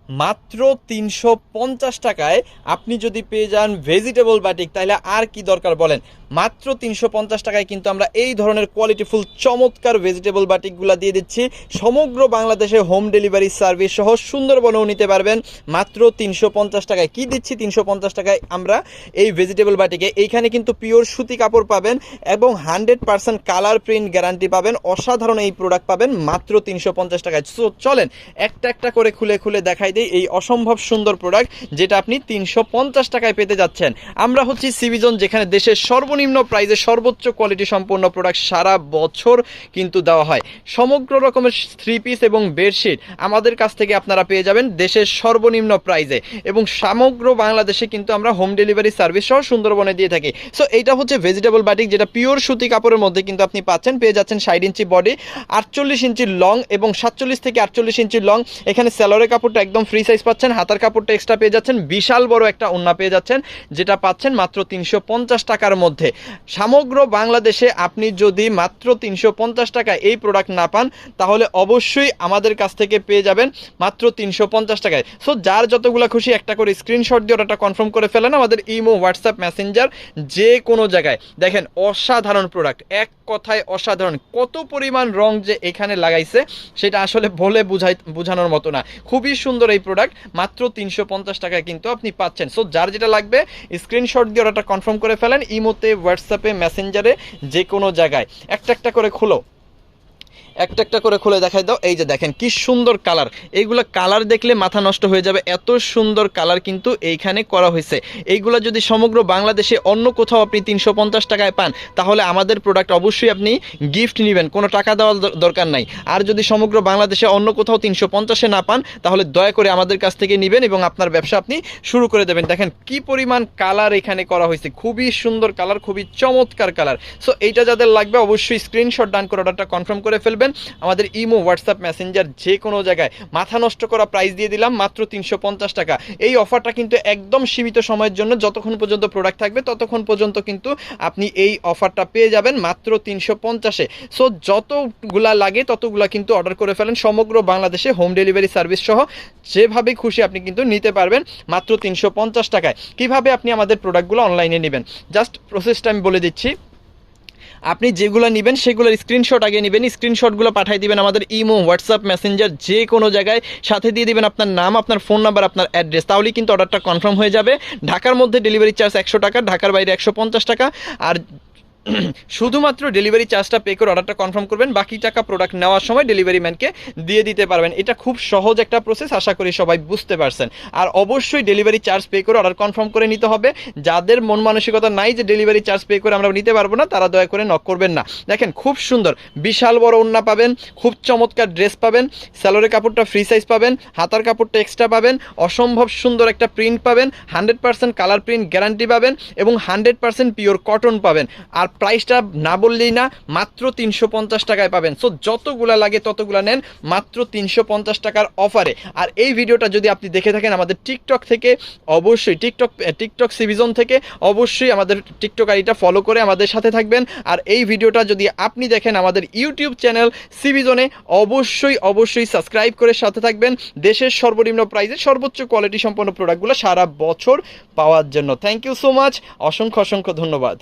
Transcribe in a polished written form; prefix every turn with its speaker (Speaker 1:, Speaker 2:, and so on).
Speaker 1: মাত্র ৩৫০ টাকায় আপনি যদি পেয়ে যান ভেজিটেবল বাটিক, তাহলে আর কি দরকার বলেন। মাত্র ৩৫০ টাকায় কিন্তু আমরা এই ধরনের কোয়ালিটিফুল চমৎকার ভেজিটেবল বাটিকগুলো দিয়ে দিচ্ছি। সমগ্র বাংলাদেশে হোম ডেলিভারি সার্ভিস সহ সুন্দরবনেও নিতে পারবেন মাত্র ৩৫০ টাকায়। কি দিচ্ছি ৩৫০ টাকায় আমরা এই ভেজিটেবল বাটিকে? এইখানে কিন্তু পিওর সুতি কাপড় পাবেন এবং 100% কালার প্রিন্ট গ্যারান্টি পাবেন। অসাধারণ এই প্রোডাক্ট পাবেন মাত্র ৩৫০ টাকায়। সো চলেন একটা একটা করে খুলে খুলে দেখাই দিই এই অসম্ভব সুন্দর প্রোডাক্ট যেটা আপনি ৩৫০ টাকায় পেতে যাচ্ছেন। আমরা হচ্ছি সিভিজন, যেখানে দেশের সর্বনিম্ন প্রাইসে সর্বোচ্চ কোয়ালিটি সম্পন্ন প্রোডাক্ট সারা বছর কিন্তু দেওয়া হয়। সমগ্র রকমের থ্রি পিস এবং বেডশিট আমাদের কাছ থেকে আপনারা পেয়ে যাবেন দেশের সর্বনিম্ন প্রাইসে, এবং সমগ্র বাংলাদেশে কিন্তু আমরা হোম ডেলিভারি সার্ভিস সহ সুন্দরবনে দিয়ে থাকি। সো এইটা হচ্ছে ভেজিটেবল বাটিক, যেটা পিওর সুতি কাপড়ের মধ্যে কিন্তু আপনি পাচ্ছেন। পেয়ে যাচ্ছেন ৬০ ইঞ্চি বডি, ৪৮ ইঞ্চি লং এবং ৪৭ থেকে ৪৮ ইঞ্চি লং। এখানে সেলরের কাপড়টা একদম ফ্রি সাইজ পাচ্ছেন, হাতার কাপড়টা এক্সট্রা পেয়ে যাচ্ছেন, বিশাল বড় একটা ওড়না পেয়ে যাচ্ছেন, যেটা পাচ্ছেন মাত্র ৩৫০ টাকার মধ্যে। সমগ্র বাংলাদেশে আপনি যদি মাত্র ৩৫০ টাকা এই প্রোডাক্ট না পান, তাহলে অবশ্যই আমাদের কাছ থেকে পেয়ে যাবেন মাত্র ৩৫০ টাকায়। সো যার যতগুলো খুশি একটা করে স্ক্রিনশট দিয়ে অর্ডারটা কনফার্ম করে ফেলেন আমাদের ইমো, হোয়াটসঅ্যাপ, মেসেঞ্জার, যে কোনো জায়গায়। দেখেন অসাধারণ প্রোডাক্ট, এক কথায় অসাধারণ। কত পরিমাণ রং যে এখানে লাগাইছে সেটা আসলে বলে বোঝানোর মতো না। খুবই সুন্দর এই প্রোডাক্ট, মাত্র ৩৫০ টাকায় কিন্তু আপনি পাচ্ছেন। সো যার যেটা লাগবে স্ক্রিনশট দিয়ে অর্ডারটা কনফার্ম করে ফেলেন ইমোতে, হোয়াটসঅ্যাপে, মেসেঞ্জারে, যে কোনো জায়গায়। একটা একটা করে খুলো, একটা একটা করে খুলে দেখাই দাও। এই যে দেখেন কি সুন্দর কালার, এইগুলো কালার দেখলে মাথা নষ্ট হয়ে যাবে, এত সুন্দর কালার কিন্তু এইখানে করা হয়েছে। এইগুলো যদি সমগ্র বাংলাদেশে অন্য কোথাও আপনি ৩৫০ টাকায় পান, তাহলে আমাদের প্রোডাক্ট অবশ্যই আপনি গিফট নেবেন, কোনো টাকা দেওয়ার দরকার নাই। আর যদি সমগ্র বাংলাদেশে অন্য কোথাও ৩৫০-এ না পান, তাহলে দয়া করে আমাদের কাছ থেকে নেবেন এবং আপনার ব্যবসা আপনি শুরু করে দেবেন। দেখেন কি পরিমাণ কালার এখানে করা হয়েছে, খুবই সুন্দর কালার, খুবই চমৎকার কালার। সো এইটা যাদের লাগবে অবশ্যই স্ক্রিনশট ডান করে অর্ডারটা কনফার্ম করে ফেলবেন আমাদের ইমো, হোয়াটসঅ্যাপ, মেসেঞ্জার, যে কোনো জায়গায়। মাথা নষ্ট করা প্রাইস দিয়ে দিলাম মাত্র ৩৫০ টাকা। এই অফারটা কিন্তু একদম সীমিত সময়ের জন্য, যতক্ষণ পর্যন্ত প্রোডাক্ট থাকবে ততক্ষণ পর্যন্ত কিন্তু আপনি এই অফারটা পেয়ে যাবেন মাত্র ৩৫০-এ। সো যতগুলা লাগে ততগুলা কিন্তু অর্ডার করে ফেলেন, সমগ্র বাংলাদেশে হোম ডেলিভারি সার্ভিস সহ যেভাবে খুশি আপনি কিন্তু নিতে পারবেন মাত্র ৩৫০ টাকায়। কিভাবে আপনি আমাদের প্রোডাক্টগুলো অনলাইনে নেবেন জাস্ট প্রসেসটা আমি বলে দিচ্ছি। আপনি যেগুলো নেবেন সেগুলোর স্ক্রিনশট আগে নেবেন, স্ক্রিনশটগুলো পাঠিয়ে দিবেন আমাদের ইমো, হোয়াটসঅ্যাপ, মেসেঞ্জার, যে কোনো জায়গায়। সাথে দিয়ে দিবেন আপনার নাম, আপনার ফোন নাম্বার, আপনার অ্যাড্রেস, তাহলেই কিন্তু অর্ডারটা কনফার্ম হয়ে যাবে। ঢাকার মধ্যে ডেলিভারি চার্জ ১০০ টাকা, ঢাকার বাইরে ১৫০ টাকা। আর শুধুমাত্র ডেলিভারি চার্জটা পে করে অর্ডারটা কনফার্ম করবেন, বাকি টাকা প্রোডাক্ট নেওয়ার সময় ডেলিভারি ম্যানকে দিয়ে দিতে পারবেন। এটা খুব সহজ একটা প্রসেস, আশা করি সবাই বুঝতে পারছেন। আর অবশ্যই ডেলিভারি চার্জ পে করে অর্ডার কনফার্ম করে নিতে হবে। যাদের মন মানসিকতা নাই যে ডেলিভারি চার্জ পে করে আমরা নিতে পারবো না, তারা দয়া করে নক করবেন না। দেখেন খুব সুন্দর বিশাল বড় ওড়না পাবেন, খুব চমৎকার ড্রেস পাবেন, স্যালোরের কাপড়টা ফ্রি সাইজ পাবেন, হাতার কাপড়টা এক্সট্রা পাবেন, অসম্ভব সুন্দর একটা প্রিন্ট পাবেন, 100% কালার প্রিন্ট গ্যারান্টি পাবেন এবং 100% পিওর কটন পাবেন। আর প্রাইসটা না বললেই না, মাত্র ৩৫০ টাকায় পাবেন। সো যতগুলা লাগে ততগুলা নেন মাত্র ৩৫০ টাকার অফারে। আর এই ভিডিওটা যদি আপনি দেখে থাকেন আমাদের টিকটক থেকে, অবশ্যই টিকটক সিভিজন থেকে, অবশ্যই আমাদের টিকটক আইডিটা ফলো করে আমাদের সাথে থাকবেন। আর এই ভিডিওটা যদি আপনি দেখেন আমাদের ইউটিউব চ্যানেল সিভিজনে, অবশ্যই সাবস্ক্রাইব করে সাথে থাকবেন দেশের সর্বনিম্ন প্রাইসে সর্বোচ্চ কোয়ালিটি সম্পন্ন প্রোডাক্টগুলো সারা বছর পাওয়ার জন্য। থ্যাংক ইউ সো মাচ, অসংখ্য ধন্যবাদ।